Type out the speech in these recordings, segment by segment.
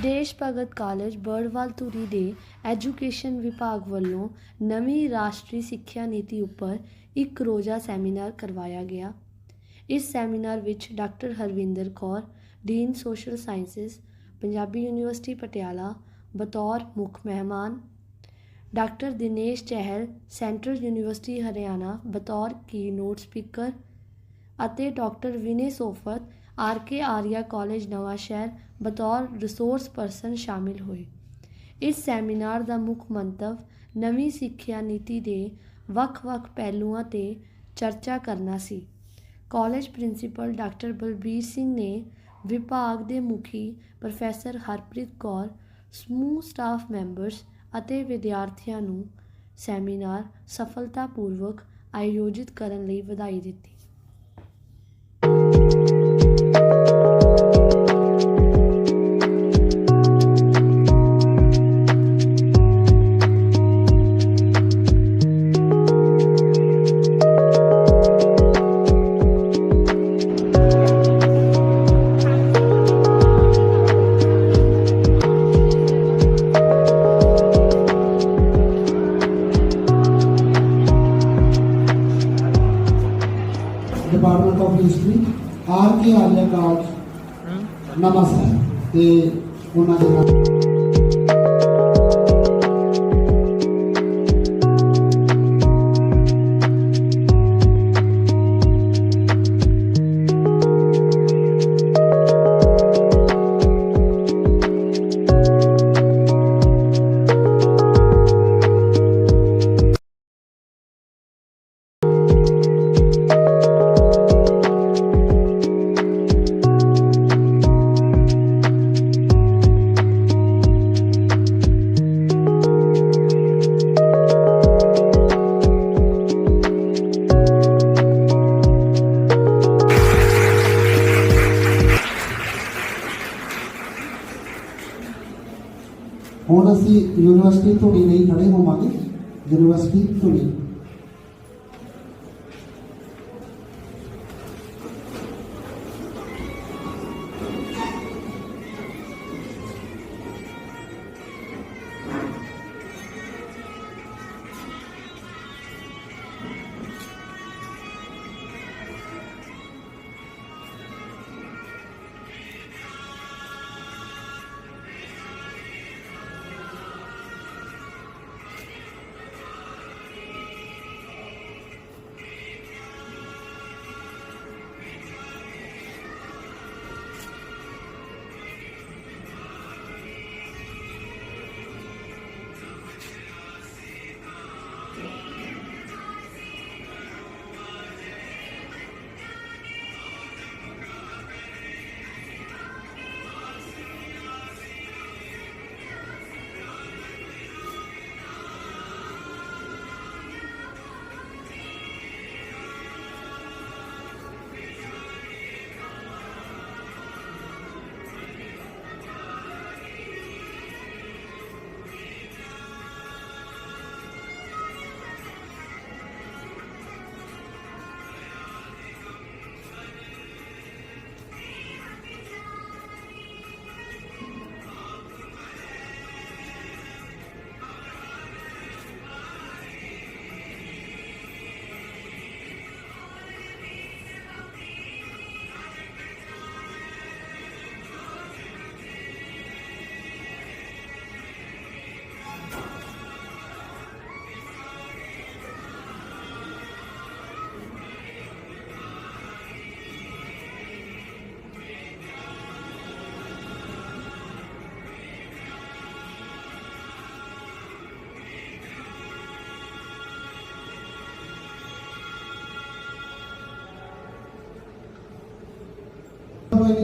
देश भगत कॉलेज बर्डवाल धुरी दे एजुकेशन विभाग वालों नवीं राष्ट्रीय सिक्ख्या नीति उपर एक रोज़ा सैमीनार करवाया गया। इस सैमीनार विच doctor Harvinder Kaur dean social sciences Punjabi university Patiala बतौर मुख मेहमान, doctor Dinesh Chahal central university Haryana बतौर की नोट स्पीकर अते doctor Vinay Sofat RK Arya college Nawanshahr बतौर रिसोर्स परसन शामिल हुए। इस सैमीनार का मुख मंतव नवीं सिक्ख्या नीति के ਵੱਖ-ਵੱਖ पहलुआं ते चर्चा करना सी। College principal doctor Balbir Singh ने विभाग के मुखी प्रोफैसर हरप्रीत कौर समूह स्टाफ मैंबरस अते विद्यार्थियों नूं सैमीनार सफलतापूर्वक आयोजित करने लई वधाई दित्ती। Department of history RK Arya college Nawanshahr ते उन्हां दे नाल ਹੁਣ ਅਸੀਂ यूनिवर्सिटी धुरी ਲਈ खड़े होवांगे। यूनिवर्सिटी धुरी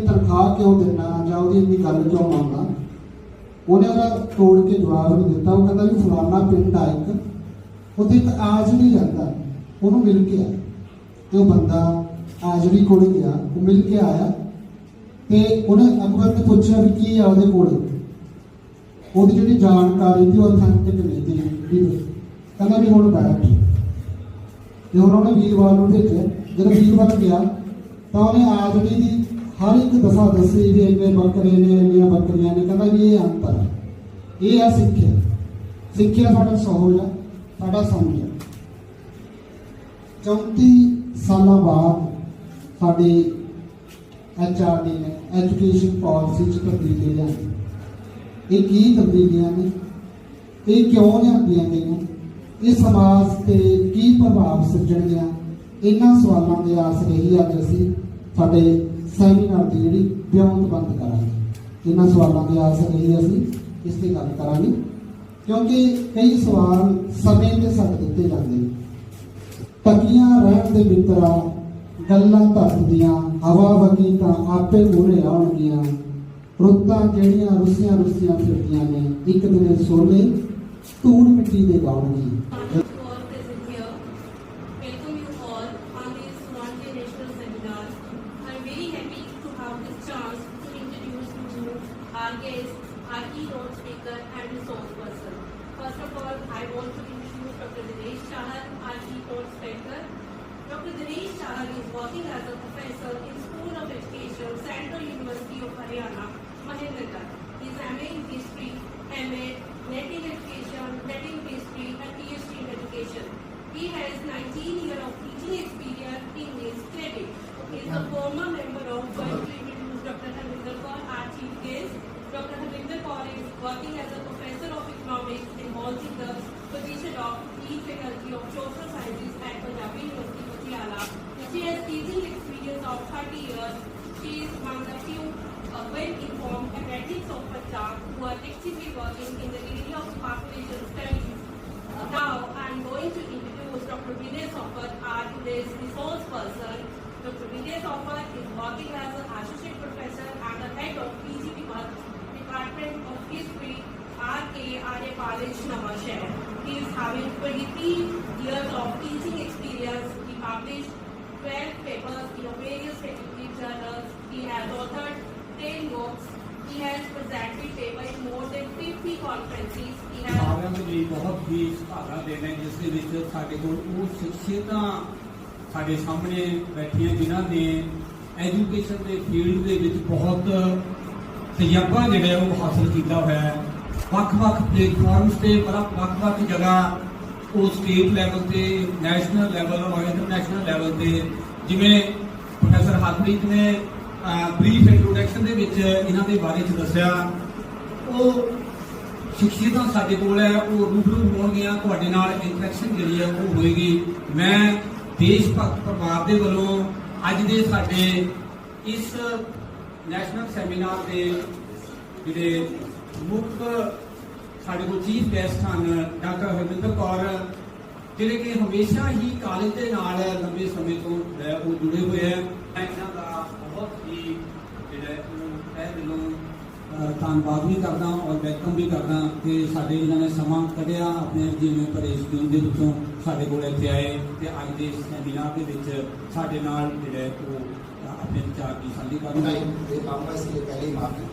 तनख्वाह क्यों देना या इन्नी गल क्यों मानना। उन्हें तोड़ के जवाब नहीं दिता। वो कहता भी फलाना पिंड आ एक उत्थे एक आजड़ी रहता उन्होंने मिल के आया तो बंदा आजड़ी को गया वो मिल के आया तो उन्हें अकबर ने पूछा भी की है वो जी जानकारी थी ऑथेंटिक नहीं थी। कहना भी हम बैठ तो उन्होंने वीरवाल को भेजा। जब वीरवाल गया तो उन्हें आजड़ी की हर एक दसा दसी भी इन्ने बकरे ने इन्नियां बकरियां ने, कहता भी ये अंतर है, ये है सिक्ख्या। सिक्ख्या साडा सोच है, साडा समझ है। 34 साल बाद साडी HRD ने एजुकेशन पॉलिसी च तब्दीली लियाई। ये की तब्दीलियां ने, ये क्यों लियांदियां गईयां, ये समाज ते की प्रभाव सिरजणगियां, इन्हां सवालों के आसरे ही अज असीं साडे सैमीनार की जिहड़ी ब्याउंत करांगे। इन्हां सवालों के आसरे ही असीं इस ते गल करांगे, क्योंकि कई सवाल समय के सट दिते जाते हैं। टकियां रहण दे मित्रा, गल्लां धरदियां, हवा वगी तां आपे मूहरे आउणगियां, रुत्तां ਜਿਹੜੀਆਂ ਰੁੱਸੀਆਂ ਫਿਰਦੀਆਂ ਨੇ, ਇੱਕ ਦਿਨ ਸੋਲੇ ਧੂੜ ਮਿੱਟੀ ਦੇ ਗਾਉਣਗੀਆਂ। Welcome you all on this one-day national seminar. I'm very happy to have this chance to introduce to you our guest, our keynote speaker and resource person. First of all, I want to introduce Dr. Dinesh Chahar, our keynote speaker. Dr. Dinesh Chahar is working as a professor in School of Education, Central University of Haryana, Mahendragarh. He is MA in History, MA, Native Education, Native History and PhD in Education. He has 19 years of teaching experience in his credit. He is a former member of Going to introduce Dr. Harvinder Kaur, our chief guest. Dr. Harvinder Kaur is working as a professor of economics and holding the position of lead faculty of social sciences at Punjab University, Patiala. She has teaching experience of 30 years. She is one of the few well-informed academics of Punjab who are actively working in the area of population studies. Now I am going to introduce Dr. Vinay Sopat, our today's resource person. Dr. Vinay Sopat is working as an associate professor and the head of PG Department of History, RA College, Nawashehar. He is having 23 years of teaching experience. He published 12 papers in various scientific journals. He has authored 10 books. He has presented paper in more than 50 conferences. He has ਸਾਰਿਆਂ ਦੇ ਲਈ ਬਹੁਤ ਹੀ ਸੁਧਾਰਾ ਦੇਣਾ, ਜਿਸ ਦੇ ਵਿੱਚ ਸਾਡੇ ਕੋਲ ਉਹ ਸ਼ਖਸੀਅਤਾਂ ਸਾਡੇ ਸਾਹਮਣੇ ਬੈਠੀਆਂ ਜਿਨ੍ਹਾਂ ਨੇ ਐਜੂਕੇਸ਼ਨ ਦੇ ਫੀਲਡ ਦੇ ਵਿੱਚ ਬਹੁਤ ਤਜਰਬਾ ਜਿਹੜਾ ਉਹ ਹਾਸਲ ਕੀਤਾ ਹੋਇਆ ਹੈ। ਵੱਖ-ਵੱਖ ਪਲੇਟਫਾਰਮਸ ਤੇ ਵੱਖ-ਵੱਖ ਜਗ੍ਹਾ ਉਹ ਸਟੇਟ ਲੈਵਲ ਤੇ, ਨੈਸ਼ਨਲ ਲੈਵਲ ਔਰ ਇੰਟਰਨੈਸ਼ਨਲ ਲੈਵਲ ਤੇ, ਜਿਵੇਂ ਪ੍ਰੋਫੈਸਰ ਹਰਪ੍ਰੀਤ ਨੇ ਬਰੀਫ ਇੰਟਰੋਡਕਸ਼ਨ ਦੇ ਵਿੱਚ ਇਹਨਾਂ ਦੇ ਬਾਰੇ ਚ ਦੱਸਿਆ, ਉਹ ਸ਼ਖਸੀਅਤਾਂ ਸਾਡੇ ਕੋਲ ਹੈ, ਉਹ ਰੂਬਰੂ ਹੋਣਗੀਆਂ, ਤੁਹਾਡੇ ਨਾਲ ਇੰਟਰੈਕਸ਼ਨ ਜਿਹੜੀ ਹੈ ਉਹ ਹੋਏਗੀ। ਮੈਂ ਦੇਸ਼ ਭਗਤ ਪਰਿਵਾਰ ਦੇ ਵੱਲੋਂ ਅੱਜ ਦੇ ਸਾਡੇ ਇਸ ਨੈਸ਼ਨਲ ਸੈਮੀਨਾਰ ਦੇ ਜਿਹੜੇ ਮੁੱਖ ਸਾਡੇ ਕੋਲ ਚੀਫ ਗੈਸਟ ਹਨ ਡਾਕਟਰ ਹਰਵਿੰਦਰ ਕੌਰ, ਜਿਹੜੇ ਕਿ ਹਮੇਸ਼ਾ ਹੀ ਕਾਲਜ ਦੇ ਨਾਲ ਲੰਬੇ ਸਮੇਂ ਤੋਂ ਉਹ ਜੁੜੇ ਹੋਏ ਹੈ। ਮੈਂ ਇਹਨਾਂ ਦਾ ਬਹੁਤ ਹੀ ਜਿਹੜਾ ਉਹ ਤਹਿ ਦਿਲੋਂ ਧੰਨਵਾਦ ਵੀ ਕਰਦਾ ਔਰ ਵੈਲਕਮ ਵੀ ਕਰਦਾ ਕਿ ਸਾਡੇ ਇਹਨਾਂ ਨੇ ਸਮਾਂ ਕੱਢਿਆ ਆਪਣੇ ਜਿਵੇਂ ਭਰੇ ਸਕੂਲ ਦੇ ਵਿੱਚੋਂ ਸਾਡੇ ਕੋਲ ਇੱਥੇ ਆਏ ਤੇ ਅੱਜ ਦੇ ਸੈਮੀਨਾਰ ਦੇ ਵਿੱਚ ਸਾਡੇ ਨਾਲ ਜਿਹੜਾ ਉਹ अपने विचार की साझी करूँगा। ये पाऊंगा इसलिए पहले ही माफी।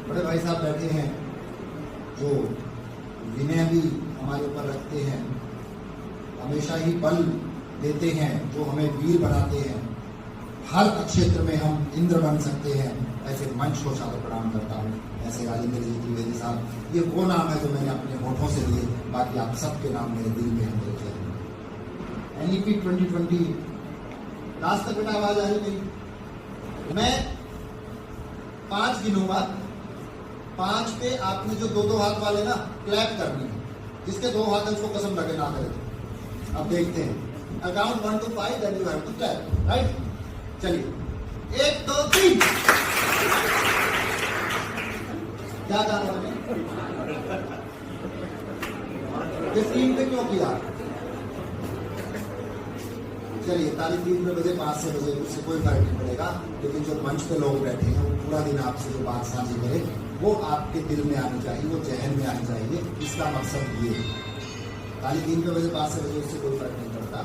बड़े भाई साहब बैठे हैं जो विनय भी हमारे ऊपर रखते हैं, हमेशा ही बल देते हैं, जो हमें वीर बनाते हैं। हर क्षेत्र में हम इंद्र बन सकते हैं। ऐसे मंच को सादर प्रणाम करता हूँ। ऐसे राजेंद्र जी त्रिवेदी साहब, ये वो नाम है जो मैंने अपने होठों से लिए, बाकी आप सबके नाम मेरे दिल में हैं। NEP 2020 लास्ट तक बेटा आवाज आ रही नहीं। मैं 5 गिनूंगा, 5 पे आपने जो 2-2 हाथ वाले ना क्लैप करनी है, जिसके 2 हाथ है उसको कसम लगे ना करे। अब देखते हैं, account 1 to 5 then you have to clap, right? चलिए 1 2 3। क्या गाना है? ये 3 पे क्यों किया? चलिए तारीख 3 बजे 5 से बजे उससे कोई फर्क नहीं पड़ेगा, लेकिन जो मंच पे लोग बैठे हैं वो पूरा दिन आपसे जो बात साझी करें वो आपके दिल में आनी चाहिए, वो जहन में आनी चाहिए। इसका मकसद ये तारीख 3 बजे 5 से बजे उससे कोई फर्क नहीं पड़ता।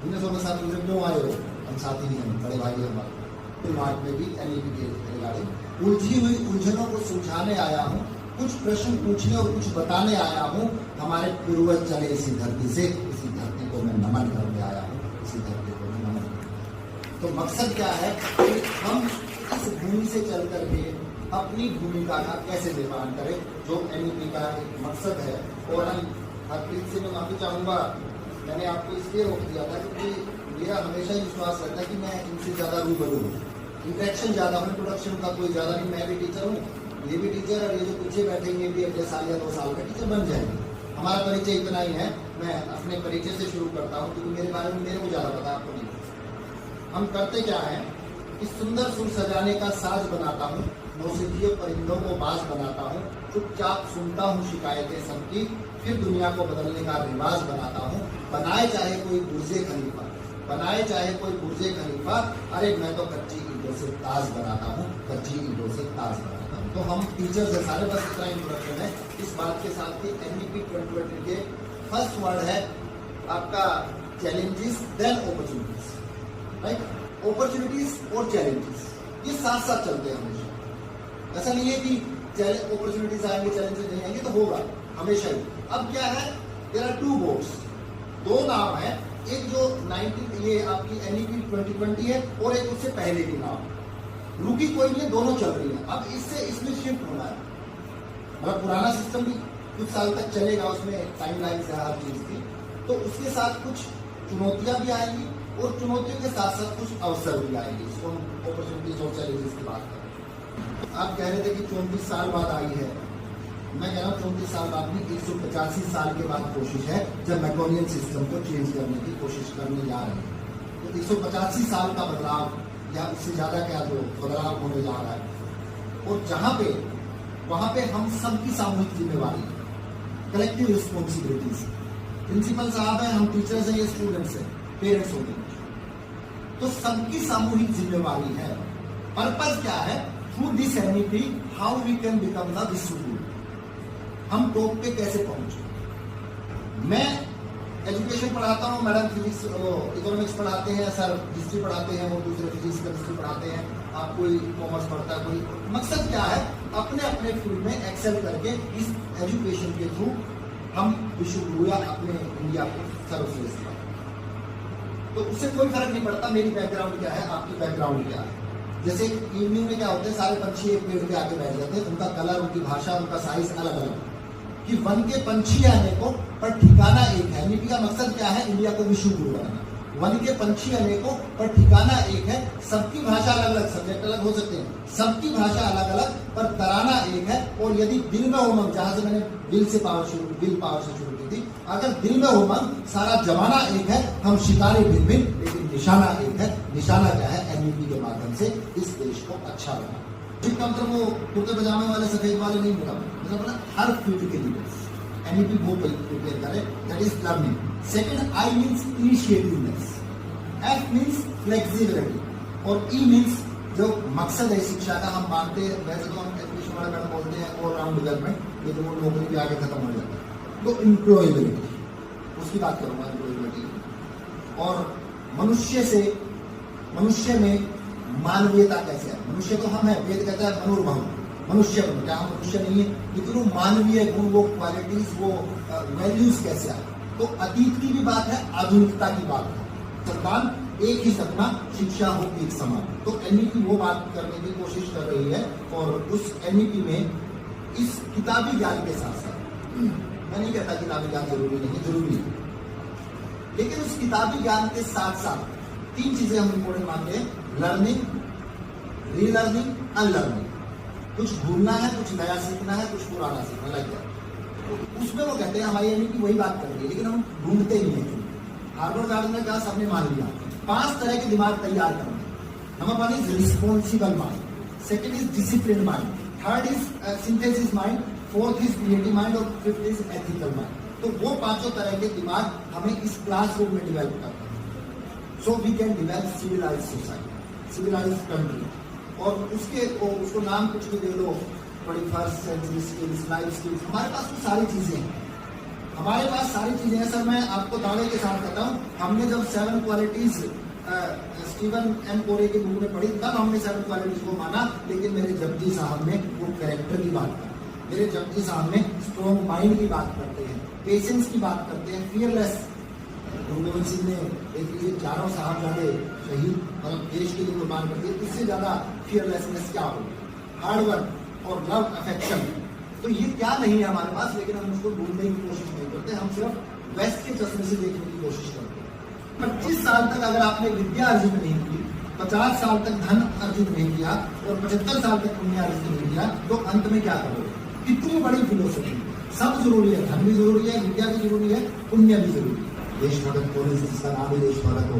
इन्हें सोना साथ में क्यों आए हो? हम साथी नहीं हैं, बड़े भाई हमारे मार्ग में भी NEP के रिगार्डिंग उलझी हुई उलझनों को सुलझाने आया हूँ, कुछ प्रश्न पूछने और कुछ बताने आया हूँ। हमारे पूर्वज चले इसी धरती से, इसी धरती को मैं नमन करने आया हूँ, इसी धरती को मैं नमन। तो मकसद क्या है कि हम इस भूमि से चल करके अपनी भूमिका का कैसे निर्माण करें, जो एनईपी का एक मकसद है। और हम हरप्रीत से मैं माफी चाहूंगा, मैंने आपको इसलिए रोक दिया था क्योंकि मेरा हमेशा ही विश्वास रहता है कि मैं इनसे ज्यादा रूबरू हूँ, इंटरेक्शन ज्यादा हो, प्रोडक्शन का कोई ज्यादा नहीं। मैं भी टीचर हूँ, ये भी टीचर, और ये जो पीछे बैठेंगे भी अगले साल या 2 साल का टीचर बन जाएंगे। हमारा परिचय इतना ही है। मैं अपने परिचय से शुरू करता हूँ क्योंकि मेरे बारे में मेरे को ज्यादा पता, आपको नहीं। हम करते क्या है कि सुंदर सुर सजाने का साज बनाता हूँ, नौसिखियों परिंदों को बाज बनाता हूँ, चुपचाप सुनता हूँ शिकायतें सबकी, फिर दुनिया को बदलने का रिवाज बनाता हूँ। बनाए चाहे कोई बुर्जे खलीफा, बनाए चाहे कोई बुर्जे खलीफा, अरे मैं तो कच्ची ईंटों से ताज बनाता हूँ, कच्ची ईंटों से ताज बनाता हूँ। तो हम टीचर्स है सारे, बस इतना इंट्रोडक्शन है। इस बात के साथ कि एनईपी 2020 के फर्स्ट वर्ड है आपका challenges then opportunities, right? Opportunities और चैलेंजेस ये साथ साथ चलते हैं हमेशा। ऐसा नहीं है कि अपॉर्चुनिटीज आएंगे चैलेंजेस नहीं आएंगे, तो होगा हमेशा ही। अब क्या है, देयर आर 2 बोट्स, 2 नाव है, एक जो 19 ये आपकी एनईपी 2020 है और एक उससे पहले की नाव। रुकी कोई नहीं, दोनों चल रही है। अब इससे इसमें शिफ्ट होना है, मतलब पुराना सिस्टम भी कुछ साल तक चलेगा, उसमें टाइमलाइन है हर चीज की, तो उसके साथ कुछ चुनौतियां भी आएंगी और चुनौतियों के साथ साथ कुछ अवसर भी आएंगे। इसको हम अपॉर्चुनिटीज और चैलेंजेस की बात करें। आप कह रहे थे कि 34 साल बाद आई है, मैं कह रहा हूँ 34 साल बाद भी 185 साल के बाद कोशिश है, जब मैकोनियन सिस्टम को चेंज करने की कोशिश करने जा रहे हैं। तो 185 साल का बदलाव या उससे ज्यादा क्या जो बदलाव होने जा रहा है, और जहां पे वहां पे हम सबकी सामूहिक जिम्मेवारी, कलेक्टिव रिस्पॉन्सिबिलिटीज, प्रिंसिपल साहब है, हम टीचर्स हैं, ये स्टूडेंट्स हैं, पेरेंट्स होंगे, तो सबकी सामूहिक जिम्मेवारी है। पर्पज क्या है, through this NEP how we can become the विश्व गुरु, हम टॉप पे कैसे पहुंचे। मैं एजुकेशन पढ़ाता हूँ, मैडम फिजिक्स इकोनॉमिक्स पढ़ाते हैं, सर हिस्ट्री पढ़ाते हैं, और दूसरे फिजिक्स केमिस्ट्री पढ़ाते हैं, आप कोई कॉमर्स पढ़ता है, कोई। मकसद क्या है, अपने अपने फील्ड में एक्सेल करके इस एजुकेशन के थ्रू हम विश्व गुरु या अपने इंडिया को सर्वश्रेष्ठ बनाएं। तो उससे कोई फर्क नहीं पड़ता मेरी बैकग्राउंड क्या है, आपकी बैकग्राउंड क्या है। जैसे इवनिंग में क्या होते हैं, सारे पंछी एक पेड़ पे आके बैठ जाते हैं, उनका कलर, उनकी भाषा, उनका साइज अलग अलग, कि वन के पंछी आने को पर ठिकाना एक है। एनईपी का मकसद क्या है, इंडिया को विश्व गुरु बनाना। वन के पंछी अनेकों पर ठिकाना एक है, सबकी भाषा अलग अलग, सब्जेक्ट अलग हो सकते हैं, सबकी भाषा अलग अलग, पर तराना एक है। और यदि दिल में उमंग, जहां से मैंने विल पावर से शुरू की थी, अगर दिल में उमंग, सारा जमाना एक है, हम शिकारी भिन्न भिन्न, लेकिन निशाना एक है। निशाना क्या है, एनईपी के माध्यम से इस देश को अच्छा बनाना। मतलब वो कुर्ते पजामे वाले सफेद वाले नहीं बोला, हर फील्ड के लीडर्स एनईपी वो प्रिपेयर करें, that is learning. Second, I means initiativeness, F means flexibility, और ई मींस जो मकसद है शिक्षा का। हम मानते हैं, वैसे तो हम एजुकेशन वाले मैडम बोलते हैं ऑल राउंड डेवलपमेंट, लेकिन वो नौकरी भी आगे खत्म हो जाता है। तो एम्प्लॉयबिलिटी, उसकी बात करूंगा, एम्प्लॉयबिलिटी। और मनुष्य में मानवीयता कैसे है। मनुष्य तो हम है, वेद कहता है मनुर्भव, मनुष्य बनो, क्या हम मनुष्य नहीं है, लेकिन वो मानवीय गुण, वो क्वालिटीज, वो वैल्यूज कैसे आए। तो अतीत की भी बात है, आधुनिकता की बात है। संतान एक ही सपना, शिक्षा हो एक समान। तो एनईपी वो बात करने की कोशिश कर रही है, और उस एनईपी में इस किताबी ज्ञान के साथ साथ, मैं नहीं कहता किताबी ज्ञान जरूरी नहीं है, जरूरी है, लेकिन उस किताबी ज्ञान के साथ साथ 3 चीजें हम इंपोर्टेंट मानते हैं, लर्निंग, रीलर्निंग, अनलर्निंग। कुछ भूलना है, कुछ नया सीखना है, कुछ पुराना सीखना, लाइक दैट। उसमें वो कहते हैं, हमारी एनईपी वही बात कर रही है, लेकिन हम ढूंढते नहीं है। हार्वर्ड गार्डन में कहा, सबने मान लिया, 5 तरह के दिमाग तैयार करना। Number 1 is responsible mind, second is discipline mind, third is synthesis mind, fourth is creative mind, और फिफ्थ इज एथिकल माइंड। तो वो 5 तरह के दिमाग हमें इस क्लासरूम में डेवलप करते हैं, so we can develop civilised society, civilised country. और उसको नाम कुछ भी दे दो, 21st century skills, life skills, हमारे पास तो सारी चीजें हैं, हमारे पास सारी चीजें हैं। सर, मैं आपको दावे के साथ कहता हूँ, हमने जब 7 क्वालिटीज स्टीवन एम कोरे की बुक में पढ़ी, तब हमने 7 क्वालिटीज को माना, लेकिन मेरे जपजी साहब ने वो कैरेक्टर की बात की। मेरे जपजी साहब ने स्ट्रॉन्ग माइंड की बात करते हैं, पेशेंस की बात करते हैं, फियरलेस गुरु गोविंद सिंह ने एक लिए चारों साहबजादे शहीद मतलब देश के लिए कुर्बान कर दिए, इससे ज्यादा फियरलेसनेस क्या हो, हार्ड वर्क और लव अफेक्शन, तो ये क्या नहीं है हमारे पास, लेकिन हम उसको ढूंढने की कोशिश नहीं करते, हम सिर्फ वेस्ट के चश्मे से देखने की कोशिश करते हैं। 25 साल तक अगर आपने विद्या अर्जित नहीं की, 50 साल तक धन अर्जित नहीं किया और 75 साल तक पुण्य अर्जित नहीं किया, तो अंत में क्या करोगे? कितनी बड़ी फिलोसफी। सब जरूरी है, धन भी जरूरी है, विद्या भी जरूरी है, पुण्य भी जरूरी है। देशभगत कॉलेज जिसका नाम ही देशभगत हो,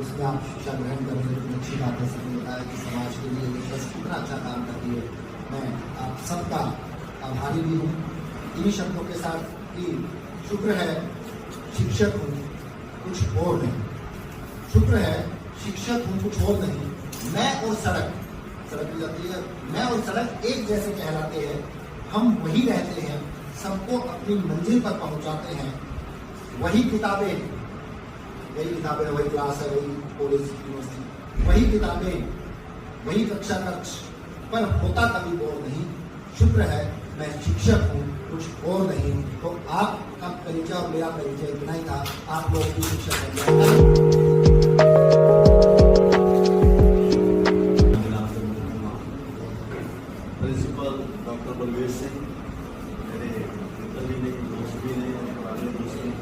उसमें आप शिक्षा ग्रहण कर रहे हैं, अच्छी बात है। सबने बताया कि समाज के लिए ट्रस्ट कितना अच्छा काम करती है। मैं आप सबका आभारी भी हूँ। इन्हीं शब्दों के साथ कि शुक्र है शिक्षक हूँ, कुछ और नहीं। शुक्र है शिक्षक हूँ, कुछ और नहीं। मैं और सड़क भी जाती है, मैं और सड़क एक जैसे कहलाते हैं। हम वही रहते हैं, सबको अपनी मंजिल पर पहुंचाते हैं। वही किताबें, वही क्लास है, वही कॉलेज यूनिवर्सिटी, वही किताबें, वही कक्षा कक्ष, पर होता कभी और नहीं। शुक्र है मैं शिक्षक हूँ, कुछ और नहीं। तो आपका परिचय और मेरा परिचय इतना ही था, आप लोग की शिक्षक बन जाए। प्रिंसिपल डॉक्टर बलवीर सिंह, मेरे मित्र भी ने, दोस्त भी ने, पुराने दोस्त हैं।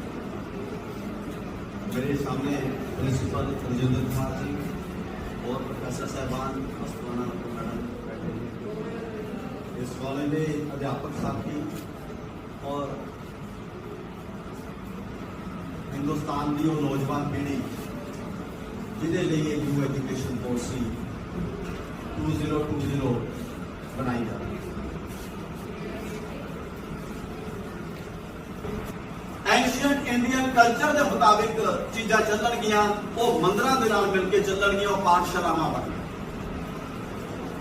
मेरे सामने प्रिंसिपल राजेंद्र कुमार जी और प्रोफेसर साहबान मस्ताना मैडम बैठे हैं। इस कॉलेज में अध्यापक साथी और हिंदुस्तान की वो नौजवान पीढ़ी जिन्हें लिए न्यू एजुकेशन पॉलिसी 2020 बनाई जा रही है। एंशियंट इंडियन कल्चर के मुताबिक चीज़ां चलणगियां, वो मंदिरां दे नाल मिल के चलणगियां, वो पाठशालावां बन गई।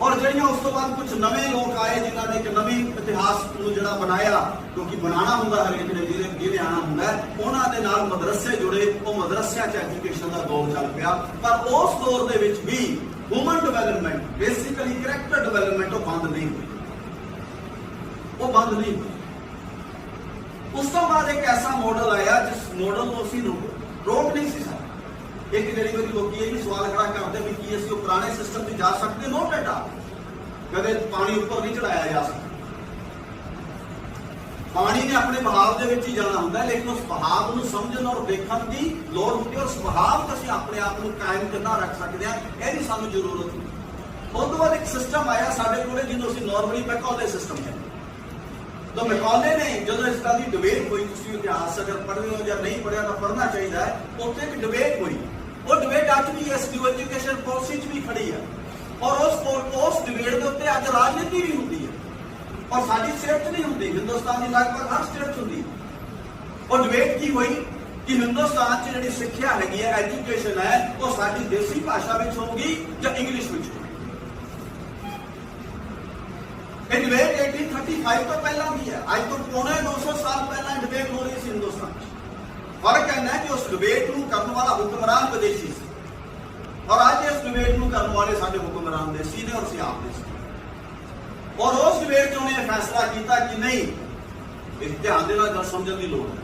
और ਜਿਹੜੀਆਂ ਉਸ ਤੋਂ ਬਾਅਦ कुछ नवे लोग आए जिन्हों ने एक नवी इतिहास ਨੂੰ ਜਿਹੜਾ बनाया, क्योंकि बनाना ਹੁੰਦਾ हरेक ने ਜਿਹਦੇ आना ਹੁੰਦਾ, ਉਹਨਾਂ ਦੇ ਨਾਲ मदरसे जुड़े। वो मदरसिਆਂ 'ਚ एजुकेशन ਦਾ दौर ਚੱਲ ਪਿਆ। पर उस दौर ਦੇ ਵਿੱਚ भी human development, basically character development, वो बंद नहीं हुई, वो बंद नहीं हुई। उस तो बाद एक ऐसा मॉडल आया जिस मॉडल को असीं रोक नहीं सी सकते। एक ਜਿਹੜੀ ਵਾਰੀ ਲੋਕੀ ਇਹ ਵੀ ਸਵਾਲ ਖੜਾ ਕਰਦੇ ਵੀ ਕੀ ਅਸੀਂ ਉਹ ਪੁਰਾਣੇ ਸਿਸਟਮ 'ਤੇ ਜਾ ਸਕਦੇ? ਨੋ ਬੇਟਾ, ਕਦੇ ਪਾਣੀ ਉੱਪਰ ਨਹੀਂ ਚੜਾਇਆ ਜਾ ਸਕਦਾ। ਪਾਣੀ ਨੇ ਆਪਣੇ ਬਹਾਵ ਦੇ ਵਿੱਚ ਹੀ ਜਾਣਾ ਹੁੰਦਾ, ਲੇਕਿਨ ਉਸ ਬਹਾਵ ਨੂੰ ਸਮਝਣ ਔਰ ਦੇਖਣ ਦੀ ਲੋੜ ਹੁੰਦੀ ਹੈ। ਉਸ ਬਹਾਵ 'ਚ ਅਸੀਂ ਆਪਣੇ ਆਪ ਨੂੰ ਕਾਇਮ ਕਿੱਦਾਂ ਰੱਖ ਸਕਦੇ ਹਾਂ, ਇਹਦੀ ਸਾਨੂੰ ਜ਼ਰੂਰਤ ਹੈ। ਉਸ ਤੋਂ ਬਾਅਦ ਇੱਕ ਸਿਸਟਮ ਆਇਆ ਸਾਡੇ ਕੋਲੇ ਜਿਹਨੂੰ ਅਸੀਂ ਨਾਰਮਲੀ ਮੈਕੌਲੇ ਸਿਸਟਮ ਕਹਿੰਦੇ। तो मैकॉले ने जो इस तरह की डिबेट हुई, इतिहास अगर पढ़ रहे हो या नहीं पढ़िया तो पढ़ना चाहिए, उत्थे एक डिबेट हुई। वो डिबेट अज भी इस न्यू एजुकेशन पॉलिसी भी खड़ी है और उस डिबेट के उत्ते अज राजनीति भी होती है और साडी स्टेट नहीं होती, हिंदुस्तान की लगभग हर स्टेट होती है। और डिबेट की हुई कि हिंदुस्तान च जिहड़ी सिक्ख्या हैगी है, एजुकेशन है, वो साडी देसी भाषा में होगी या इंग्लिश में होगी। डिबेट 1835 तो पहला भी है, आज तो पौने 200 साल पहला डिबेट हो रही थी हिंदुस्तान। फर्क कहना है कि उस डिबेट को करने वाला हुक्मरान विदेशी से और आज इस डिबेट को करने वाले साडे हुक्मरान देसी ने और सियाप देसी। और उस डिबेट उन्हें फैसला किया कि नहीं, इस ध्यान देना गल समझने की लोड़ है।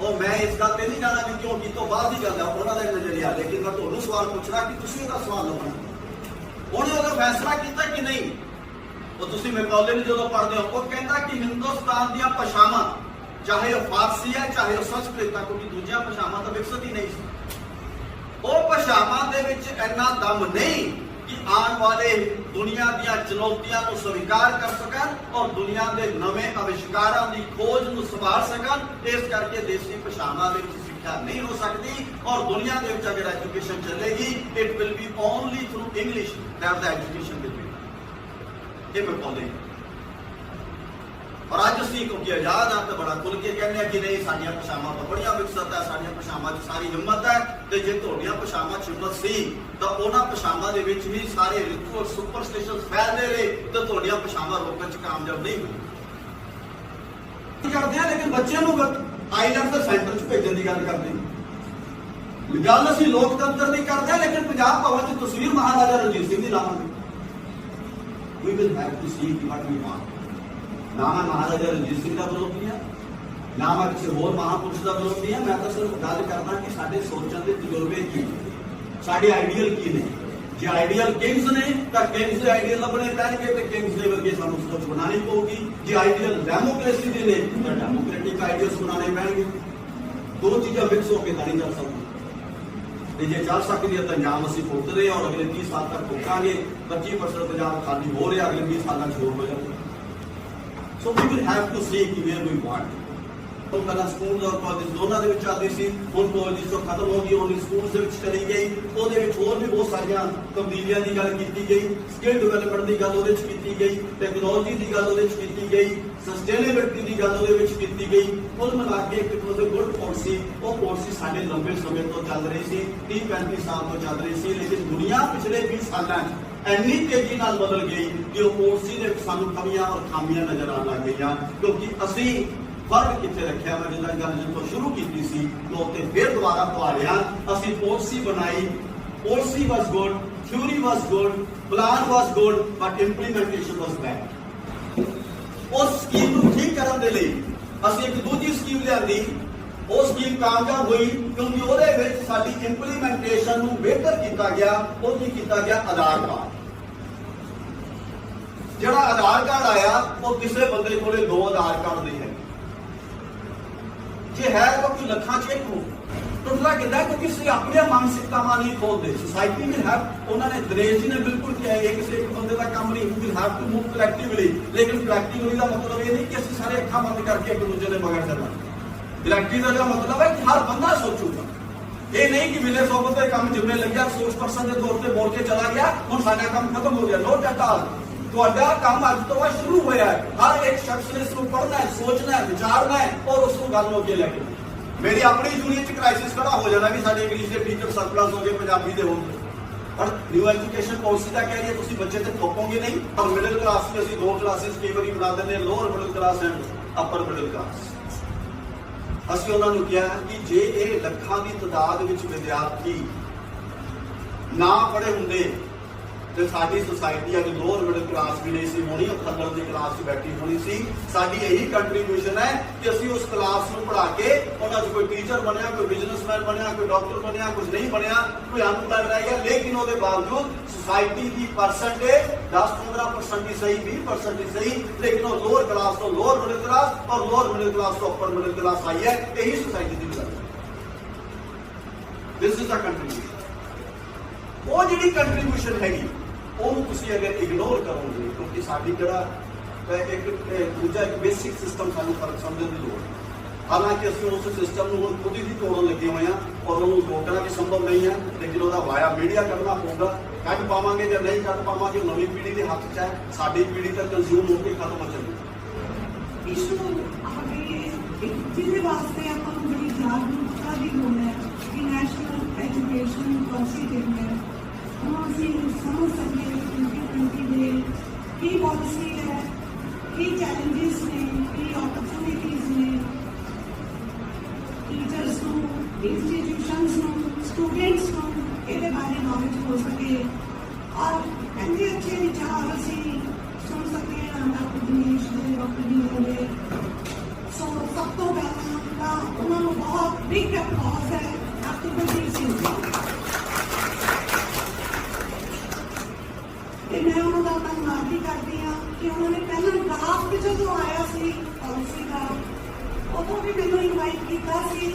और मैं इस गल नहीं जाना कि क्यों की तो बाद की गल है, उन्होंने नजरिया, लेकिन मैं तुहानू सवाल पूछना कि तुसीं उहदा सवाल लभना। उन्हें उदों फैसला किया कि नहीं, तो तुसी मैकॉले ने जो पढ़ते हो, वो कहता कि हिंदुस्तान दी भाषावां, चाहे वह फारसी है चाहे वह संस्कृत है, क्योंकि दूसरी भाषावां तो विकसित ही नहीं सी, वो भाषावां दे विच इन्ना दम नहीं कि आने वाले दुनिया दी चुनौतियां को स्वीकार कर सकन और दुनिया के नवे आविष्कारां की खोज को संभाल सकन। इस करके देसी भाषावां दे विच शिक्षा नहीं हो सकती और दुनिया के विच अगर एजुकेशन चलेगी, it will be only through English that the education will be. ये मैकॉले और अज असीं क्योंकि आजाद हाँ तो बड़ा खुल के कहने कि नहीं, साडियां भाषावां तो बड़ियां विकसित है, साडियां भाषावां च सारी हिम्मत है। तो जे तुहाडियां भाषावां च हिम्मत सी तो उन्हां भाषावां दे विच ही सारे रिचुअल सुपरस्टिशंस फैलदे रहे तो तुहाडियां भाषावां रोकण च कामयाब नहीं हुई। करदे हैं लेकिन बच्चों को आईलैंड के सेंटर च भेजण दी गल करदे हैं। गल असीं लोकतंत्र दी करदे हैं, लेकिन पंजाब भवन च तस्वीर महाराजा रणजीत सिंह दी लावांगे। We will have to see what we want. नाम है महाराजा रणजीत सिंह का विरोध किया, ਨਾ ਮੈਂ ਕਿਸੇ ਹੋਰ ਮਹਾਂਪੁਰਸ਼ ਦਾ ਵਿਰੋਧੀ ਹਾਂ, ਮੈਂ ਤਾਂ ਸਿਰਫ ਗੱਲ ਕਰਦਾ ਕਿ ਸਾਡੇ ਸੋਚਣ ਦੇ ਤਜਰਬੇ ਕੀ ਨੇ, ਸਾਡੇ ਆਈਡੀਅਲ ਕੀ ਨੇ। ਜੇ ਆਈਡੀਅਲ ਕਿੰਗਸ ਨੇ ਤਾਂ ਕਿੰਗਸ ਦੇ ਆਈਡੀਅਲ ਲੱਭਣੇ ਪੈਣਗੇ ਤੇ ਕਿੰਗਸ ਦੇ ਵਰਗੇ ਸਾਨੂੰ ਸੋਚ ਬਣਾਉਣੀ ਪਊਗੀ। ਜੇ ਆਈਡੀਅਲ ਡੈਮੋਕ੍ਰੇਸੀ ਦੇ ਨੇ ਤਾਂ ਡੈਮੋਕ੍ਰੈਟਿਕ ਆਈਡੀਅਲਸ ਬਣਾਉਣੇ ਪੈਣਗੇ। ਦੋ ਚੀਜ਼ਾਂ ਮਿਕਸ ਹੋ ਕੇ ਤਾਂ ਨਹੀਂ ਚੱਲ ਸਕਦੀਆਂ। ਤੇ ਜੇ ਚੱਲ ਸਕਦੀ ਹੈ ਤਾਂ ਇੰਜਾਮ ਅਸੀਂ ਭੁਗਤ ਰਹੇ ਹਾਂ ਔਰ ਅਗਲੇ 30 ਸਾਲ ਤੱਕ ਭੁਗਤਾਂਗੇ। 25% ਪੰਜਾਬ ਖਾਲੀ ਹੋ ਰਿਹਾ, ਅਗਲੇ 20 ਸਾਲਾਂ 'ਚ ਹੋਰ ਹੋ ਜਾਊਗਾ। So we will have to see ਕਿ ਵੇਅਰ ਵੀ ਵਾਂਟ। ਉਹ ਪਹਿਲਾਂ ਸਕੂਲ ਔਰ ਕਾਲਜ ਦੋਨਾਂ ਦੇ ਵਿੱਚ ਚੱਲਦੀ ਸੀ, ਹੁਣ ਕਾਲਜ ਤੋਂ ਖਤਮ ਹੋ ਗਈ, ਹੁਣ ਸਕੂਲ ਦੇ ਵਿੱਚ ਚਲੀ ਗਈ। ਉਹਦੇ ਵਿੱਚ ਹੋਰ ਵੀ ਬਹੁਤ ਸਾਰੀਆਂ ਤਬਦੀਲੀਆਂ ਦੀ ਗੱਲ ਕੀਤੀ ਗਈ, ਸਕਿੱਲ ਡਿਵੈਲਪਮੈਂਟ ਦੀ ਗੱਲ ਉਹਦੇ ਵਿੱਚ ਕੀਤੀ ਗਈ, ਟੈਕਨੋਲੋਜੀ ਦੀ ਗੱਲ ਉਹਦੇ ਵਿੱਚ ਕੀਤੀ ਗਈ, ਸਸਟੇਨੇਬਿਲਿਟੀ ਦੀ ਗੱਲ ਉਹਦੇ ਵਿੱਚ ਕੀਤੀ ਗਈ। ਕੁੱਲ ਮਿਲਾ ਕੇ ਇੱਕ ਗੁੱਡ ਪਾਲਿਸੀ, ਉਹ ਪਾਲਿਸੀ ਸਾਡੇ ਲੰਬੇ ਸਮੇਂ ਤੋਂ ਚੱਲ ਰਹੀ ਸੀ, 30-35 ਸਾਲ ਤੋਂ ਚੱਲ ਰਹੀ ਸੀ। ਲੇਕਿਨ ਦੁਨੀਆ ਪਿਛਲੇ 20 ਸਾਲਾਂ 'ਚ ਇੰਨੀ ਤੇਜ਼ੀ ਨਾਲ ਬਦਲ ਗਈ ਕਿ ਉਹ ਪਾਲਿਸੀ ਦੇ ਵਿੱਚ ਸਾਨੂੰ ਕਮੀਆਂ ਔਰ ਖਾਮੀਆਂ ਨਜ਼ਰ ਆਉਣ ਲੱਗ ਗਈਆਂ। ਕਿਉਂਕਿ ਅਸੀਂ ਫਰਕ ਕਿੱਥੇ ਰੱਖਿਆ, ਮੈਂ ਜਿੱਦਾਂ ਗੱਲ ਜਦੋਂ ਸ਼ੁਰੂ ਕੀਤੀ ਸੀ ਲੋਕ ਤੇ ਫਿਰ ਦੁਬਾਰਾ ਪਹਾੜਿਆ। ਅਸੀਂ ਪਾਲਿਸੀ ਬਣਾਈ, policy was good, theory was good, plan was good, but implementation was bad. ਉਸ ਸਕੀਮ ਨੂੰ ਠੀਕ ਕਰਨ ਦੇ ਲਈ ਅਸੀਂ ਇੱਕ ਦੂਜੀ ਸਕੀਮ ਲਿਆਂਦੀ। ਉਹ ਸਕੀਮ ਕਾਮਯਾਬ ਹੋਈ ਕਿਉਂਕਿ ਉਹਦੇ ਵਿੱਚ ਸਾਡੀ ਇੰਪਲੀਮੈਂਟੇਸ਼ਨ ਨੂੰ ਬਿਹਤਰ ਕੀਤਾ ਗਿਆ। ਉਹ ਕੀ ਕੀਤਾ ਗਿਆ? ਆਧਾਰ ਕਾਰਡ। ਜਿਹੜਾ ਆਧਾਰ ਕਾਰਡ ਆਇਆ ਉਹ ਕਿਸੇ ਬੰਦੇ ਕੋਲੇ 2 ਆਧਾਰ ਕਾਰਡ ਦੇ ਹੈ, ਜੇ ਹੈ ਤਾਂ ਕੋਈ ਲੱਖਾਂ 'ਚ ਇੱਕ ਹੋ। ਟੁੱਟਦਾ ਕਿੱਦਾਂ? ਕਿਉਂਕਿ ਅਸੀਂ ਆਪਣੀਆਂ ਮਾਨਸਿਕਤਾਵਾਂ ਨਹੀਂ ਖੋਲਦੇ। ਸੁਸਾਇਟੀ ਵਿੱਚ ਹੈ, ਉਹਨਾਂ ਨੇ ਦਰੇਸ਼ ਜੀ ਨੇ ਬਿਲਕੁਲ ਕਿਹਾ ਇਹ ਕਿਸੇ ਇੱਕ ਬੰਦੇ ਦਾ ਕੰਮ ਨਹੀਂ। We have to move collectively. ਲੇਕਿਨ ਕਲੈਕਟਿਵਲੀ ਦਾ ਮਤਲਬ ਇਹ ਨਹੀਂ ਕਿ ਅਸੀਂ ਸਾਰੇ ਅੱਖਾਂ ਬੰਦ ਕਰਕੇ ਇੱਕ ਦੂਜੇ ਦੇ ਮਗਰ ਚੱਲਣਾ। ਕਲੈਕਟਿਵ ਦਾ ਮਤਲਬ ਹੈ ਕਿ ਹਰ ਬੰਦਾ ਸੋਚੂਗਾ। ਇਹ ਨਹੀਂ ਕਿ ਮਿਲੇ ਸੋਬਤ ਦੇ ਕੰਮ ਜਿੰਨੇ ਲੱਗਿਆ ਸੋਚ ਪਰਸਨ ਦੇ ਤੌਰ ਤੇ ਬੋਲ ਕੇ ਚਲਾ ਗਿਆ, ਹੁਣ ਸਾਡਾ ਕੰਮ ਖਤਮ ਹੋ ਗਿਆ। Note at all. ਤੁਹਾਡਾ ਕੰਮ ਅੱਜ ਤੋਂ ਬਾਅਦ ਸ਼ੁਰੂ ਹੋਇਆ ਹੈ। ਹਰ ਇੱਕ ਸ਼ਖਸ ਨੇ ਇਸ ਨੂੰ ਪੜ੍ਹਨਾ ਹੈ, ਸੋਚਣਾ ਹੈ, ਵਿਚਾਰਨਾ ਹੈ ਔਰ ਉਸ ਨੂੰ ਗੱਲ ਨੂੰ ਅੱਗੇ ਲੈ ਕੇ। ਮੇਰੀ ਆਪਣੀ ਦੁਨੀਆ 'ਚ ਕ੍ਰਾਈਸਿਸ ਖੜਾ ਹੋ ਜਾਣਾ ਵੀ ਸਾਡੇ ਇੰਗਲਿਸ਼ ਦੇ ਟੀਚਰ ਸਰਪਲਸ ਹੋ ਗਏ, ਪੰਜਾਬੀ ਦੇ ਹੋਣਗੇ। ਪਰ ਨਿਊ ਐਜੂਕੇਸ਼ਨ ਪਾਲਿਸੀ ਦਾ ਕਹਿ ਰਹੀ ਹੈ ਤੁਸੀਂ ਬੱਚੇ ਤੇ ਥੋਪੋਗੇ ਨਹੀਂ। ਔਰ ਮਿਡਲ ਕਲਾਸ ਦੀ ਅਸੀਂ 2 ਕਲਾਸਿਸ ਕਈ ਵਾਰੀ ਬਣਾ ਦਿੰਦੇ, lower middle class and upper middle class. ਅਸੀਂ ਉਹਨਾਂ ਨੂੰ ਕਿਹਾ ਕਿ ਜੇ ਇਹ ਲੱਖਾਂ ਦੀ ਤਾਦਾਦ ਵਿੱਚ ਵਿਦਿਆਰਥੀ ਨਾ ਪੜ੍ਹੇ ਹੁੰਦੇ ਤੇ ਸਾਡੀ ਸੁਸਾਇਟੀ ਅੱਜ ਲੋਅਰ ਮਿਡਲ ਕਲਾਸ ਵੀ ਨਹੀਂ ਸੀ ਹੋਣੀ, ਉਹ ਥੱਲੜ ਦੀ ਕਲਾਸ 'ਚ ਬੈਠੀ ਹੋਣੀ ਸੀ। ਸਾਡੀ ਇਹੀ ਕੰਟਰੀਬਿਊਸ਼ਨ ਹੈ ਕਿ ਅਸੀਂ ਉਸ ਕਲਾਸ ਨੂੰ ਪੜ੍ਹਾ ਕੇ ਉਹਨਾਂ 'ਚ ਕੋਈ ਟੀਚਰ ਬਣਿਆ, ਕੋਈ ਬਿਜ਼ਨਸਮੈਨ ਬਣਿਆ, ਕੋਈ ਡਾਕਟਰ ਬਣਿਆ, ਕੁਝ ਨਹੀਂ ਬਣਿਆ, ਕੋਈ ਅਨਪੜ੍ਹ ਰਹਿ ਗਿਆ। ਲੇਕਿਨ ਉਹਦੇ ਬਾਵਜੂਦ ਸੁਸਾਇਟੀ ਦੀ ਪਰਸੈਂਟੇਜ 10-15% ਹੀ ਸਹੀ, 20% ਹੀ ਸਹੀ, ਲੇਕਿਨ ਉਹ ਲੋਅਰ ਕਲਾਸ ਤੋਂ ਲੋਅਰ ਮਿਡਲ ਕਲਾਸ ਔਰ ਲੋਅਰ ਮਿਡਲ ਕਲਾਸ ਤੋਂ ਅਪਰ ਮਿਡਲ ਕਲਾਸ ਆਈ ਹੈ। ਇਹੀ ਸੁਸਾਇਟੀ ਦੀ ਗੱਲ ਹੈ। This is the contribution. ਉਹ ਜਿਹੜੀ ਕੰਟਰੀਬਿਊਸ਼ਨ ਹੈਗੀ ਉਹਨੂੰ ਤੁਸੀਂ ਅਗਰ ਇਗਨੋਰ ਕਰੋਗੇ, ਕਿਉਂਕਿ ਸਾਡੀ ਜਿਹੜਾ ਇੱਕ ਦੂਜਾ ਇੱਕ ਬੇਸਿਕ ਸਿਸਟਮ ਸਾਨੂੰ ਫਰਕ ਸਮਝਣ ਦੀ ਲੋੜ ਹੈ। ਹਾਲਾਂਕਿ ਅਸੀਂ ਉਸ ਸਿਸਟਮ ਨੂੰ ਹੁਣ ਖੁਦ ਹੀ ਤੋੜਨ ਲੱਗੇ ਹੋਏ ਹਾਂ ਔਰ ਉਹਨੂੰ ਰੋਕਣਾ ਵੀ ਸੰਭਵ ਨਹੀਂ ਹੈ। ਲੇਕਿਨ ਉਹਦਾ ਵਾਇਆ ਮੀਡੀਆ ਕਰਨਾ ਪਊਗਾ। ਕੱਢ ਪਾਵਾਂਗੇ ਜਾਂ ਨਹੀਂ ਕੱਢ ਪਾਵਾਂਗੇ ਨਵੀਂ ਪੀੜ੍ਹੀ ਦੇ ਹੱਥ 'ਚ ਹੈ। ਸਾਡੀ ਪੀੜ੍ਹੀ ਤਾਂ ਕੰਜ਼ਿਊਮ ਹੋ ਕੇ ਖਤਮ ਹੋ ਜਾਂਦੀ। ਇਸ਼ੂ ਜਿਹਦੇ ਵਾਸਤੇ ਆਪਾਂ ਨੂੰ ਬੜੀ ਜਾਗਰੂਕਤਾ ਦੀ ਲੋੜ ਹੈ ਕਿ ਨੈਸ਼ਨਲ ਐਜੂਕੇਸ਼ਨ ਪਾਲਿਸੀ ਜਿਹੜੀ ਹੈ ਉਹ ਅਸੀਂ ਸਮਝ ਸਕਦੇ ਹਾਂ 2020 ਦੇ ਕੀ ਪਾਲਿਸੀ ਹੈ, ਕੀ ਚੈਲੰਜਿਸ ਨੇ, ਕੀ ਓਪਰਚੁਨਿਟੀਜ਼ ਨੇ, ਟੀਚਰਸ ਨੂੰ, ਇੰਸਟੀਟਿਊਸ਼ਨਸ ਨੂੰ, ਸਟੂਡੈਂਟਸ ਨੂੰ ਇਹਦੇ ਬਾਰੇ ਨੌਲੇਜ ਹੋ ਸਕੇ ਔਰ ਇੰਨੇ ਅੱਛੇ ਵਿਚਾਰ ਅਸੀਂ ਸੁਣ ਸਕੇ ਡਾਕਟਰ ਦਿਨੇਸ਼ ਦੇ, ਡਾਕਟਰ ਜੀ ਦੇ। ਸੋ ਸਭ ਤੋਂ ਪਹਿਲਾਂ ਤਾਂ ਉਹਨਾਂ ਨੂੰ ਬਹੁਤ ਬਿਗ ਅਪਲਾਸ ਹੈ ਡਾਕਟਰ ਬਲਜੀਤ ਸਿੰਘ ਜੀ। ਤੇ ਮੈਂ ਉਹਨਾਂ ਦਾ ਧੰਨਵਾਦ ਵੀ ਕਰਦੀ ਹਾਂ ਕਿ ਉਹਨਾਂ ਨੇ ਪਹਿਲਾਂ ਡਰਾਫਟ ਜਦੋਂ ਆਇਆ ਸੀ ਪਾਲਿਸੀ ਦਾ ਉਦੋਂ ਵੀ ਮੈਨੂੰ ਇਨਵਾਈਟ ਕੀਤਾ ਸੀ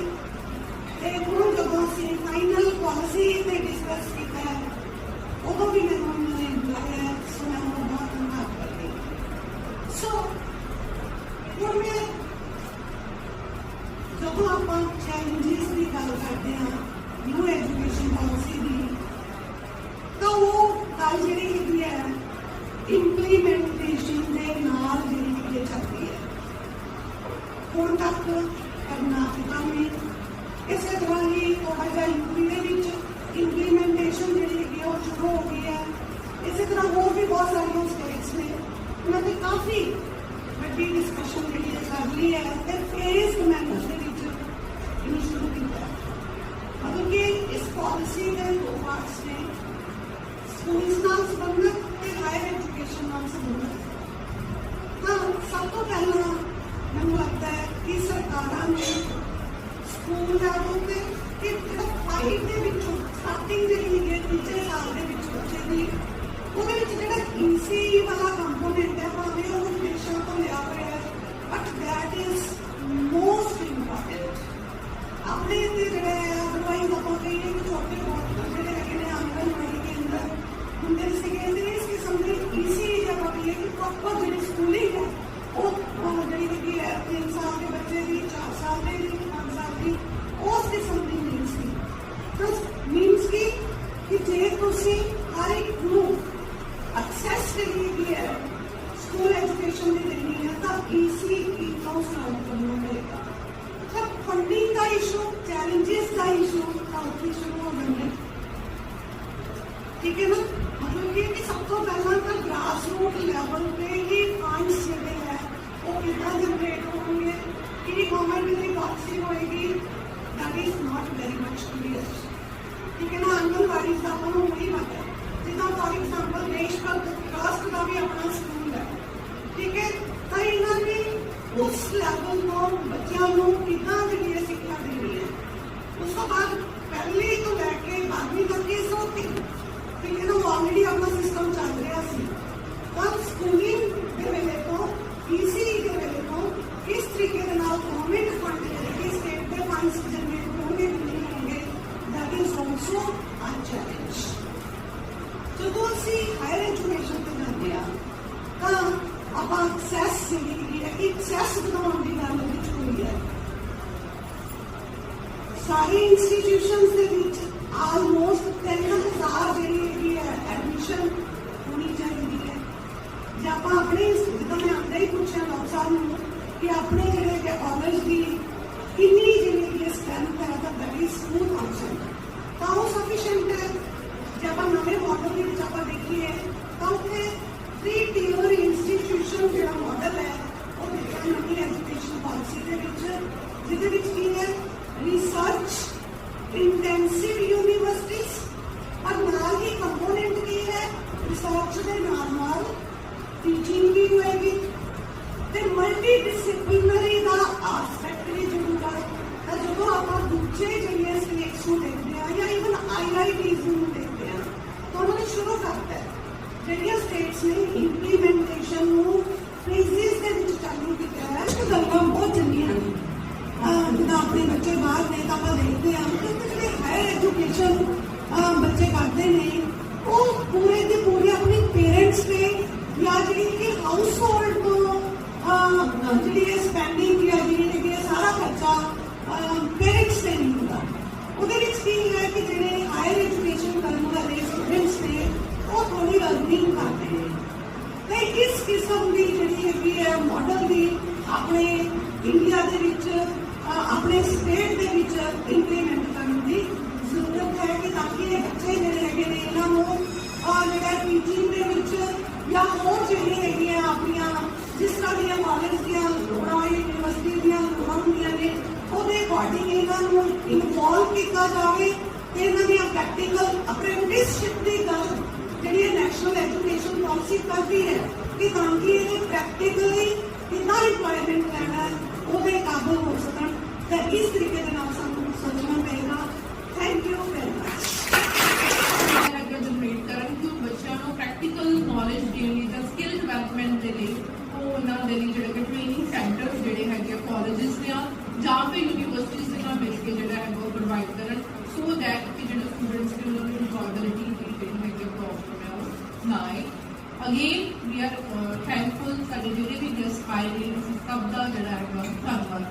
ਤੇ ਹੁਣ ਜਦੋਂ ਅਸੀਂ ਫਾਈਨਲ ਪਾਲਿਸੀ ਤੇ ਡਿਸਕਸ ਕੀਤਾ ਉਦੋਂ ਵੀ ਮੈਨੂੰ ਉਹਨਾਂ ਨੇ ਬੁਲਾਇਆ। ਸੋ ਮੈਂ ਉਹਨਾਂ ਦਾ ਬਹੁਤ ਧੰਨਵਾਦ ਕਰਦੀ ਹਾਂ। ਸੋ ਹੁਣ ਮੈਂ ਜਦੋਂ ਆਪਾਂ ਚੈਲੰਜਿਸ ਦੀ ਗੱਲ ਕਰਦੇ ਹਾਂ ਨਿਊ ਐਜੂਕੇਸ਼ਨ ਪਾਲਿਸੀ ਦੀ ਤਾਂ ਉਹ ਗੱਲ ਜਿਹੜੀ ਹੈਗੀ ਹੈ ਇੰਪਲੀਮੈਂਟੇਸ਼ਨ ਦੇ ਨਾਲ ਜਿਹੜੀ ਹੈਗੀ ਚੱਲਦੀ ਹੈ। ਹੁਣ ਤੱਕ ਕਰਨਾਟਕਾ ਨੇ ਇਸੇ ਤਰ੍ਹਾਂ ਹੀ 2020 ਦੇ ਵਿੱਚ ਇੰਪਲੀਮੈਂਟੇਸ਼ਨ ਜਿਹੜੀ ਹੈਗੀ ਉਹ ਸ਼ੁਰੂ ਹੋ ਗਈ ਹੈ। ਇਸੇ ਤਰ੍ਹਾਂ ਹੋਰ ਵੀ ਬਹੁਤ ਸਾਰੀਆਂ ਸਟੇਟਸ ਨੇ ਉਹਨਾਂ ਦੀ ਕਾਫੀ ਵੱਡੀ ਡਿਸਕਸ਼ਨ ਜਿਹੜੀ ਹੈ ਕਰ ਲਈ ਹੈ ਤੇ ਫੇਜ਼ਡ ਮੈਨਰ ਦੇ ਵਿੱਚ ਇਹਨੂੰ ਸ਼ੁਰੂ ਕੀਤਾ ਹੈ। ਮਤਲਬ ਕਿ ਇਸ ਪਾਲਿਸੀ ਦੇ 2 ਪਾਰਟਸ ਨੇ, ਸਕੂਲਸ ਨਾਲ ਸੰਬੰਧਿਤ ਤੇ ਹਾਇਰ ਐਜੂਕੇਸ਼ਨ ਨਾਲ ਸੰਬੰਧਿਤ। ਤਾਂ ਸਭ ਤੋਂ ਪਹਿਲਾਂ ਮੈਨੂੰ ਲੱਗਦਾ ਹੈ ਕਿ ਸਰਕਾਰਾਂ ਨੇ ਸਕੂਲ ਲੈਵਲ ਤੇ ਕਿ ਜਿਹੜਾ 5 ਦੇ ਵਿੱਚੋਂ ਸਟਾਰਟਿੰਗ ਜਿਹੜੀ ਹੈ ਤੀਜੇ ਸਾਲ ਦੇ ਵਿੱਚ ਬੱਚੇ ਦੀ ਉਹਦੇ ਵਿੱਚ ਜਿਹੜਾ ਈਸੀ ਵਾਲਾ ਕੰਪੋਨੈਂਟ ਹੈ ਭਾਵੇਂ ਉਹ ਵਿਦੇਸ਼ਾਂ ਤੋਂ ਲਿਆ ਹੋਇਆ ਹੈ but that is most important. ਆਪਣੇ ਇੱਥੇ ਜਿਹੜਾ ਹੈ ਅਦਰਵਾਈਜ਼ ਆਪਾਂ ਕਹੀਏ ਕਿ ਛੋਟੇ ਬਹੁਤ ਜਿਹੜੇ ਹੈਗੇ ਨੇ ਆਂਗਨਵਾੜੀ ਕੇਂਦਰ ਹੁੰਦੇ ਸੀਗੇ ਤੇ ਇਸ ਕਿਸਮ ਦੇ ਈਸੀ ਜਾਂ ਆਪਾਂ ਕਹੀਏ ਕਿ ਪ੍ਰੋਪਰ ਜਿਹੜੀ ਸਕੂਲਿੰਗ ਹੈ ਉਹ ਜਿਹੜੀ ਹੈਗੀ ਹੈ 3 ਸਾਲ ਦੇ ਬੱਚੇ ਦੀ 4 ਸਾਲ ਦੇ ਦੀ 5 ਸਾਲ ਦੀ ਉਸ ਕਿਸਮ ਦੀ ਨਹੀਂ ਸੀ। ਤਾਂ ਮੀਨਸ ਕਿ ਜੇ ਤੁਸੀਂ ਹਰ ਇੱਕ ਨੂੰ ਐਕਸੈਸ ਜਿਹੜੀ ਹੈਗੀ ਹੈ ਸਕੂਲ ਐਜੂਕੇਸ਼ਨ ਦੀ ਦੇਣੀ ਹੈ ਤਾਂ ਈਸੀ ਤੋਂ ਸਟਾਰਟ ਕਰਨਾ ਪਏਗਾ। जब फंडिंग का इशू, चैलेंजेस का इशू काफी शुरू हो गए हैं, ठीक है ना। मतलब ये कि सब तो पहला तो ग्रास रूट लेवल पे ही फंड्स जोड़े हैं वो कितना जनरेट होंगे कि गवर्नमेंट की पॉलिसी होएगी that is not very much clear, ठीक है ना। आंगनवाड़ी का अपन वही बात है जितना फॉर एग्जाम्पल देश का कास्ट का भी अपना स्कूल है, ठीक है। तो इन्होंने उस लेवल को बच्चों को कितना जी शिक्षा देनी है उस तो बाद पहले तो लैके 12वीं तक ये सोती, ठीक है ना। वो ऑलरेडी अपना सिस्टम चल रहा सी तब स्कूलिंग के वेले तो ईसी के वेले तो किस तरीके के नाल गवर्नमेंट फंड करेगी, स्टेट के फंड्स जनरेट होंगे कि नहीं होंगे, that is also a challenge. जब असी हायर एजुकेशन पर जाते हैं तो ਆਪਾਂ ਐਕਸੈਸ ਜਿਹੜੀ ਹੈ ਐਕਸੈਸ ਬਣਾਉਣ ਦੀ ਗੱਲ ਵਿੱਚ ਹੋਈ ਹੈ। ਸਾਰੇ ਇੰਸਟੀਟਿਊਸ਼ਨਸ ਦੇ ਵਿੱਚ ਆਲਮੋਸਟ 3000 ਜਿਹੜੀ ਹੈਗੀ ਹੈ ਐਡਮਿਸ਼ਨ ਹੋਣੀ ਚਾਹੀਦੀ ਹੈ। ਜੇ ਆਪਾਂ ਆਪਣੇ ਜਿੱਦਾਂ ਮੈਂ ਆਉਂਦਾ ਹੀ ਪੁੱਛਿਆ ਡਾਕਟਰ ਸਾਹਿਬ ਨੂੰ ਕਿ ਆਪਣੇ ਜਿਹੜੇ ਕਿ ਕਾਲਜ ਦੀ ਕਿੰਨੀ ਜਿਹੜੀ ਸਟਰੈਂਥ ਹੈ ਤਾਂ ਦੈਟ ਇਜ਼ 2000 ਤਾਂ ਉਹ ਸਫੀਸ਼ੀਐਂਟ ਹੈ। ਜੇ ਆਪਾਂ ਨਵੇਂ ਮਾਡਲ ਦੇ ਵਿੱਚ ਆਪਾਂ ਦੇਖੀਏ ਤਾਂ ਉੱਥੇ 3 tier ਇੰਸਟੀਟਿਊਸ਼ਨ ਜਿਹੜਾ ਮਾਡਲ ਹੈ ਉਹ ਦੇਖਿਆ ਨਵੀਂ ਐਜੂਕੇਸ਼ਨ ਪਾਲਿਸੀ ਦੇ ਵਿੱਚ ਜਿਹਦੇ ਵਿੱਚ ਕੀ ਹੈ ਰਿਸਰਚ ਇੰਟੈਂਸਿਵ ਯੂਨੀਵਰਸਿਟੀਜ਼ ਔਰ ਨਾਲ ਹੀ ਕੰਪੋਨੈਂਟ ਕੀ ਹੈ ਰਿਸਰਚ ਦੇ ਨਾਲ ਟੀਚਿੰਗ ਵੀ ਹੋਏਗੀ ਤੇ ਮਲਟੀ ਡਿਸਪਲਿਨਰੀ ਦਾ ਆਸਪੈਕਟ ਵੀ ਜ਼ਰੂਰ ਹੈ। ਤਾਂ ਜਦੋਂ ਆਪਾਂ ਦੂਜੇ ਜਿਹੜੇ ਸਟੇਟਸ ਨੂੰ ਦੇਖਦੇ ਹਾਂ ਜਾਂ ਇਵਨ IITs ਨੂੰ ਦੇਖਦੇ ਹਾਂ ਤਾਂ ਉਹਨਾਂ ਨੇ ਸ਼ੁਰੂ ਕਰਤਾ ਹੈ ਜਿਹੜੀਆਂ ਸਟੇਟਸ ਨੇ ਇੰਪਲੀਮੈਂਟੇਸ਼ਨ ਨੂੰ ਫੇਜ਼ਿਸ ਦੇ ਵਿੱਚ ਚਾਲੂ ਕੀਤਾ ਹੈ। ਇਹ ਗੱਲਾਂ ਬਹੁਤ ਚੰਗੀਆਂ ਨੇ। ਜਦੋਂ ਆਪਣੇ ਬੱਚੇ ਬਾਹਰ ਨੇ ਤਾਂ ਆਪਾਂ ਦੇਖਦੇ ਹਾਂ ਕਿ ਜਿਹੜੇ ਹਾਇਰ ਐਜੂਕੇਸ਼ਨ ਬੱਚੇ ਕਰਦੇ ਨੇ ਉਹ ਪੂਰੇ ਦੇ ਪੂਰੇ ਆਪਣੇ ਪੇਰੈਂਟਸ ਤੇ ਜਾਂ ਜਿਹੜੀ ਕਿ ਹਾਊਸ ਹੋਲਡ ਤੋਂ ਜਿਹੜੀ ਸਪੈਂਡਿੰਗ ਜਾਂ ਜਿਹੜੀ ਸਾਰਾ ਖਰਚਾ ਪੇਰੈਂਟਸ ਤੇ ਨਹੀਂ ਹੁੰਦਾ। ਉਹਦੇ ਵਿੱਚ ਕੀ ਹੈ ਕਿ ਜਿਹੜੇ ਹਾਇਰ ਐਜੂਕੇਸ਼ਨ ਕਰਨ ਵਾਲੇ ਸਟੂਡੈਂਟਸ ਨੇ ਉਹ ਥੋੜੀ ਅਰਨਿੰਗ ਕਰਦੇ ਨੇ ਤੇ ਇਸ ਕਿਸਮ ਦੀ ਜਿਹੜੀ ਹੈਗੀ ਹੈ ਮਾਡਲ ਦੀ ਆਪਣੇ ਇੰਡੀਆ ਦੇ ਵਿੱਚ ਆਪਣੇ ਸਟੇਟ ਦੇ ਵਿੱਚ ਇੰਪਲੀਮੈਂਟ ਕਰਨ ਦੀ ਜ਼ਰੂਰਤ ਹੈ ਕਿ ਤਾਂ ਕਿ ਇਹ ਬੱਚੇ ਜਿਹੜੇ ਹੈਗੇ ਨੇ ਇਹਨਾਂ ਨੂੰ ਜਿਹੜਾ ਟੀਚਿੰਗ ਦੇ ਵਿੱਚ ਜਾਂ ਹੋਰ ਜਿਹੜੀਆਂ ਹੈਗੀਆਂ ਆਪਣੀਆਂ ਜਿਸ ਤਰ੍ਹਾਂ ਦੀਆਂ ਕਾਲਜ ਦੀਆਂ ਲੋੜਾਂ ਯੂਨੀਵਰਸਿਟੀ ਦੀਆਂ ਲੋੜਾਂ ਹੁੰਦੀਆਂ ਨੇ ਉਹਦੇ ਅਕੋਰਡਿੰਗ ਇਹਨਾਂ ਨੂੰ ਇਨਵੋਲਵ ਕੀਤਾ ਜਾਵੇ ਤੇ ਇਹਨਾਂ ਦੀਆਂ ਪ੍ਰੈਕਟੀਕਲ ਅਪ੍ਰੈਂਟਿਸਸ਼ਿਪ ਦੀ ਗੱਲ ਜਿਹੜੀ ਨੈਸ਼ਨਲ ਐਜੂਕੇਸ਼ਨ ਪਾਲਿਸੀ ਕਰਦੀ ਹੈ ਕਿ ਤਾਂ ਕਿ ਇਹ ਪ੍ਰੈਕਟੀਕਲੀ ਕਿੰਨਾ ਇੰਪਲੋਇਮੈਂਟ ਲੈਣਾ ਉਹਦੇ ਕਾਬਲ ਹੋ ਸਕਣ ਤਾਂ ਇਸ ਤਰੀਕੇ ਦੇ ਨਾਲ ਸਾਨੂੰ ਸੋਚਣਾ ਪਏਗਾ। Thank you very much. ਅੱਗੇ ਜਨਰੇਟ ਕਰਨ ਕਿ ਬੱਚਿਆਂ ਨੂੰ ਪ੍ਰੈਕਟੀਕਲ ਨੌਲੇਜ ਦੇਣ ਲਈ ਜਾਂ ਸਕਿੱਲ ਡਿਵੈਲਪਮੈਂਟ ਦੇ ਲਈ ਉਹ ਉਹਨਾਂ ਦੇ ਲਈ ਜਿਹੜੇ ਟ੍ਰੇਨਿੰਗ ਸੈਂਟਰ ਜਿਹੜੇ ਹੈਗੇ ਕਾਲਜਿਸ ਦੇ ਜਾਂ ਫਿਰ ਯੂਨੀਵਰਸਿਟੀਜ਼ ਦੇ ਨਾਲ ਮਿਲ ਕੇ ਜਿਹੜਾ ਹੈ ਉਹ ਪ੍ਰੋਵਾਈਡ ਕਰਨ ਸੋ ਦੈਟ ਕਿ ਜਿਹੜੇ ਸਟੂਡੈਂਟਸ ਦੀ ਉਹਨਾਂ ਨੂੰ ਇੰਪੋਰਟੈਂਟੀ ਦੀ ਜਿਹੜੀ ਹੈਗੀ ਪ੍ਰੋਬਲਮ ਹੈ ਉਹ ਨਾ ਆਏ। ਅਗੇਨ ਵੀ ਆਰ ਥੈਂਕਫੁਲ ਸਾਡੇ ਜਿਹੜੇ ਵੀ ਗੈਸਟ ਆਏ ਨੇ ਸਭ ਦਾ ਜਿਹੜਾ ਹੈਗਾ ਧੰਨਵਾਦ।